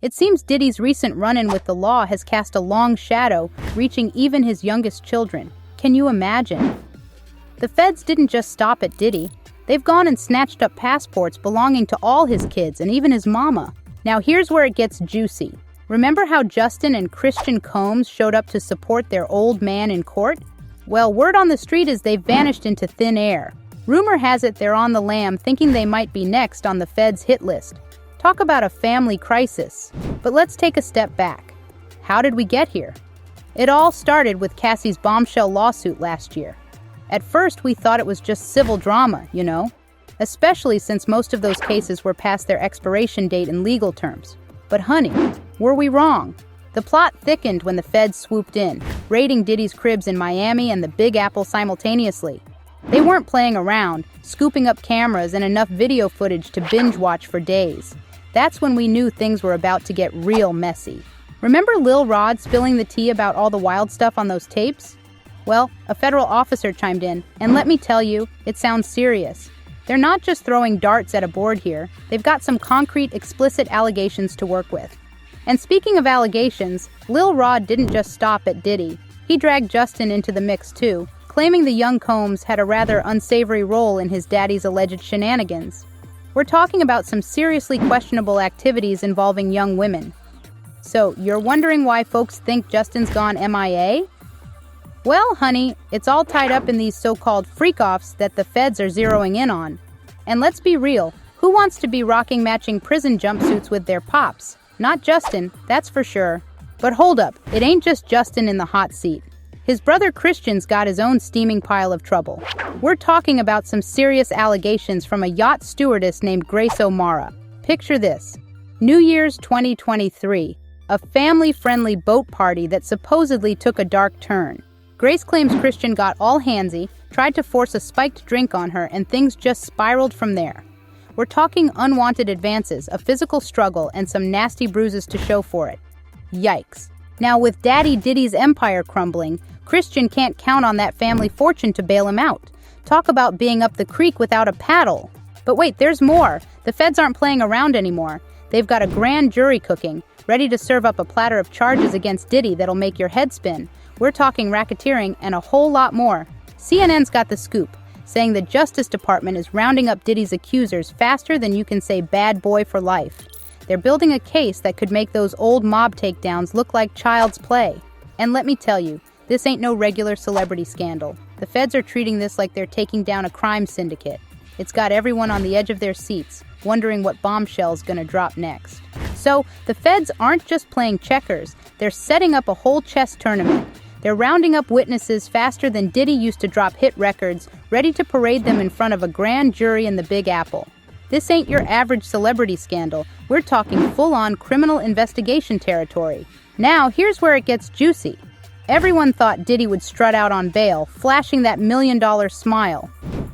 It seems Diddy's recent run-in with the law has cast a long shadow, reaching even his youngest children. Can you imagine? The feds didn't just stop at Diddy. They've gone and snatched up passports belonging to all his kids and even his mama. Now here's where it gets juicy. Remember how Justin and Christian Combs showed up to support their old man in court? Well, word on the street is they've vanished into thin air. Rumor has it they're on the lam, thinking they might be next on the feds' hit list. Talk about a family crisis. But let's take a step back. How did we get here? It all started with Cassie's bombshell lawsuit last year. At first, we thought it was just civil drama, especially since most of those cases were past their expiration date in legal terms. But honey, were we wrong? The plot thickened when the feds swooped in, raiding Diddy's cribs in Miami and the Big Apple simultaneously. They weren't playing around, scooping up cameras and enough video footage to binge watch for days. That's when we knew things were about to get real messy. Remember Lil Rod spilling the tea about all the wild stuff on those tapes? Well, a federal officer chimed in, and let me tell you, it sounds serious. They're not just throwing darts at a board here, they've got some concrete, explicit allegations to work with. And speaking of allegations, Lil Rod didn't just stop at Diddy. He dragged Justin into the mix too, claiming the young Combs had a rather unsavory role in his daddy's alleged shenanigans. We're talking about some seriously questionable activities involving young women. So, you're wondering why folks think Justin's gone MIA? Well, honey, it's all tied up in these so-called freak-offs that the feds are zeroing in on. And let's be real, who wants to be rocking matching prison jumpsuits with their pops? Not Justin, that's for sure. But hold up, it ain't just Justin in the hot seat. His brother Christian's got his own steaming pile of trouble. We're talking about some serious allegations from a yacht stewardess named Grace O'Mara. Picture this. New Year's 2023, a family-friendly boat party that supposedly took a dark turn. Grace claims Christian got all handsy, tried to force a spiked drink on her, and things just spiraled from there. We're talking unwanted advances, a physical struggle, and some nasty bruises to show for it. Yikes. Now, with Daddy Diddy's empire crumbling, Christian can't count on that family fortune to bail him out. Talk about being up the creek without a paddle. But wait, there's more. The feds aren't playing around anymore. They've got a grand jury cooking, ready to serve up a platter of charges against Diddy that'll make your head spin. We're talking racketeering and a whole lot more. CNN's got the scoop, saying the Justice Department is rounding up Diddy's accusers faster than you can say bad boy for life. They're building a case that could make those old mob takedowns look like child's play. And let me tell you, this ain't no regular celebrity scandal. The feds are treating this like they're taking down a crime syndicate. It's got everyone on the edge of their seats, wondering what bombshell's gonna drop next. So, the feds aren't just playing checkers, they're setting up a whole chess tournament. They're rounding up witnesses faster than Diddy used to drop hit records, ready to parade them in front of a grand jury in the Big Apple. This ain't your average celebrity scandal. We're talking full-on criminal investigation territory. Now, here's where it gets juicy. Everyone thought Diddy would strut out on bail, flashing that $1 million smile.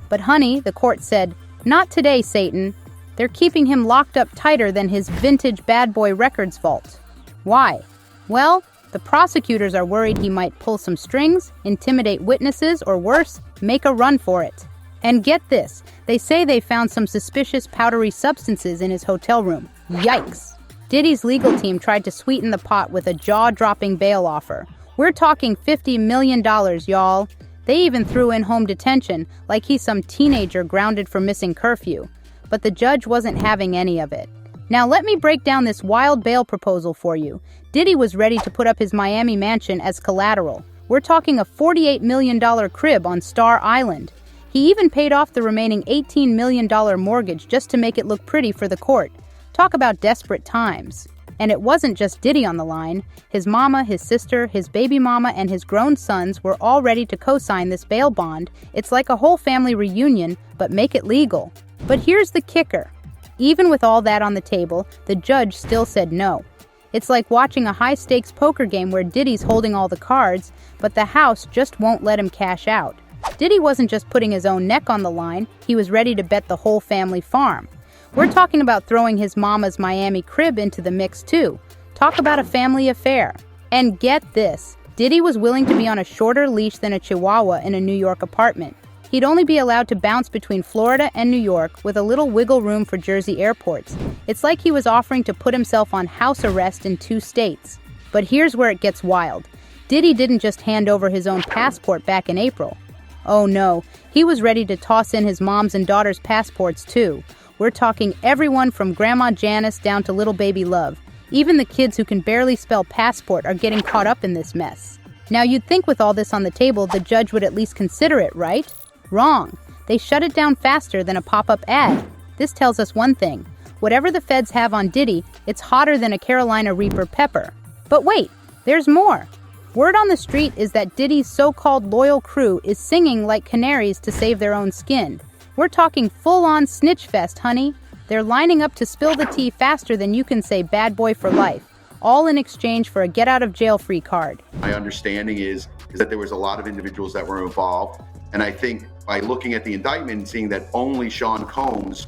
But honey, the court said, not today, Satan. They're keeping him locked up tighter than his vintage bad boy records vault. Why? Well, the prosecutors are worried he might pull some strings, intimidate witnesses, or worse, make a run for it. And get this, they say they found some suspicious powdery substances in his hotel room. Yikes! Diddy's legal team tried to sweeten the pot with a jaw-dropping bail offer. We're talking $50 million, y'all. They even threw in home detention, like he's some teenager grounded for missing curfew. But the judge wasn't having any of it. Now let me break down this wild bail proposal for you. Diddy was ready to put up his Miami mansion as collateral. We're talking a $48 million crib on Star Island. He even paid off the remaining $18 million mortgage just to make it look pretty for the court. Talk about desperate times. And it wasn't just Diddy on the line. His mama, his sister, his baby mama, and his grown sons were all ready to co-sign this bail bond. It's like a whole family reunion, but make it legal. But here's the kicker. Even with all that on the table, the judge still said no. It's like watching a high-stakes poker game where Diddy's holding all the cards, but the house just won't let him cash out. Diddy wasn't just putting his own neck on the line, he was ready to bet the whole family farm. We're talking about throwing his mama's Miami crib into the mix too. Talk about a family affair. And get this, Diddy was willing to be on a shorter leash than a chihuahua in a New York apartment. He'd only be allowed to bounce between Florida and New York with a little wiggle room for Jersey airports. It's like he was offering to put himself on house arrest in 2 states. But here's where it gets wild. Diddy didn't just hand over his own passport back in April. Oh no, he was ready to toss in his mom's and daughter's passports too. We're talking everyone from Grandma Janice down to little baby Love. Even the kids who can barely spell passport are getting caught up in this mess. Now you'd think with all this on the table, the judge would at least consider it, right? Wrong. They shut it down faster than a pop-up ad. This tells us one thing. Whatever the feds have on Diddy, it's hotter than a Carolina Reaper pepper. But wait, there's more. Word on the street is that Diddy's so-called loyal crew is singing like canaries to save their own skin. We're talking full-on snitch fest, honey. They're lining up to spill the tea faster than you can say bad boy for life, all in exchange for a get-out-of-jail-free card. My understanding is that there was a lot of individuals that were involved, and I think by looking at the indictment and seeing that only Sean Combs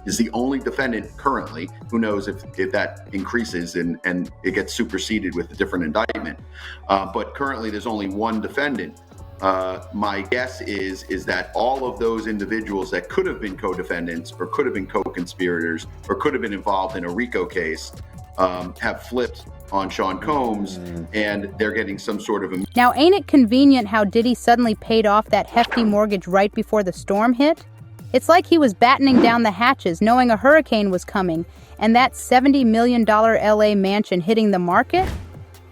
is the only defendant currently, who knows if that increases and it gets superseded with a different indictment. But currently there's only one defendant. My guess is that all of those individuals that could have been co-defendants or could have been co-conspirators or could have been involved in a RICO case have flipped on Sean Combs, and they're getting some sort of a... Now, ain't it convenient how Diddy suddenly paid off that hefty mortgage right before the storm hit? It's like he was battening down the hatches knowing a hurricane was coming, and that $70 million LA mansion hitting the market?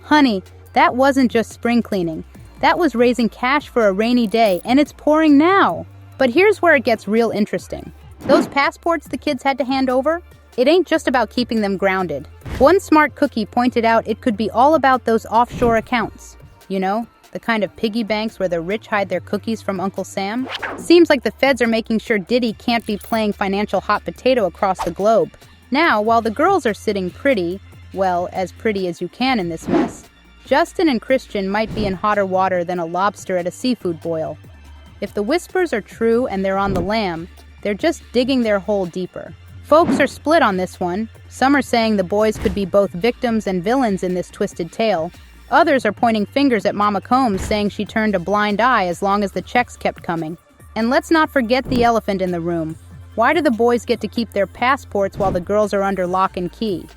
Honey, that wasn't just spring cleaning. That was raising cash for a rainy day, and it's pouring now. But here's where it gets real interesting. Those passports the kids had to hand over? It ain't just about keeping them grounded. One smart cookie pointed out it could be all about those offshore accounts. You know, the kind of piggy banks where the rich hide their cookies from Uncle Sam. Seems like the feds are making sure Diddy can't be playing financial hot potato across the globe. Now, while the girls are sitting pretty, well, as pretty as you can in this mess, Justin and Christian might be in hotter water than a lobster at a seafood boil. If the whispers are true and they're on the lam, they're just digging their hole deeper. Folks are split on this one. Some are saying the boys could be both victims and villains in this twisted tale. Others are pointing fingers at Mama Combs, saying she turned a blind eye as long as the checks kept coming. And let's not forget the elephant in the room. Why do the boys get to keep their passports while the girls are under lock and key?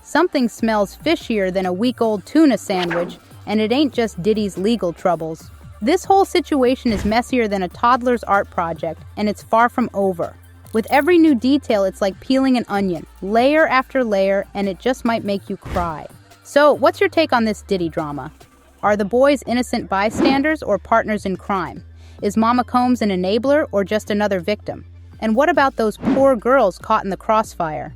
Something smells fishier than a week-old tuna sandwich, and it ain't just Diddy's legal troubles. This whole situation is messier than a toddler's art project, and it's far from over. With every new detail, it's like peeling an onion, layer after layer, and it just might make you cry. So, what's your take on this Diddy drama? Are the boys innocent bystanders or partners in crime? Is Mama Combs an enabler or just another victim? And what about those poor girls caught in the crossfire?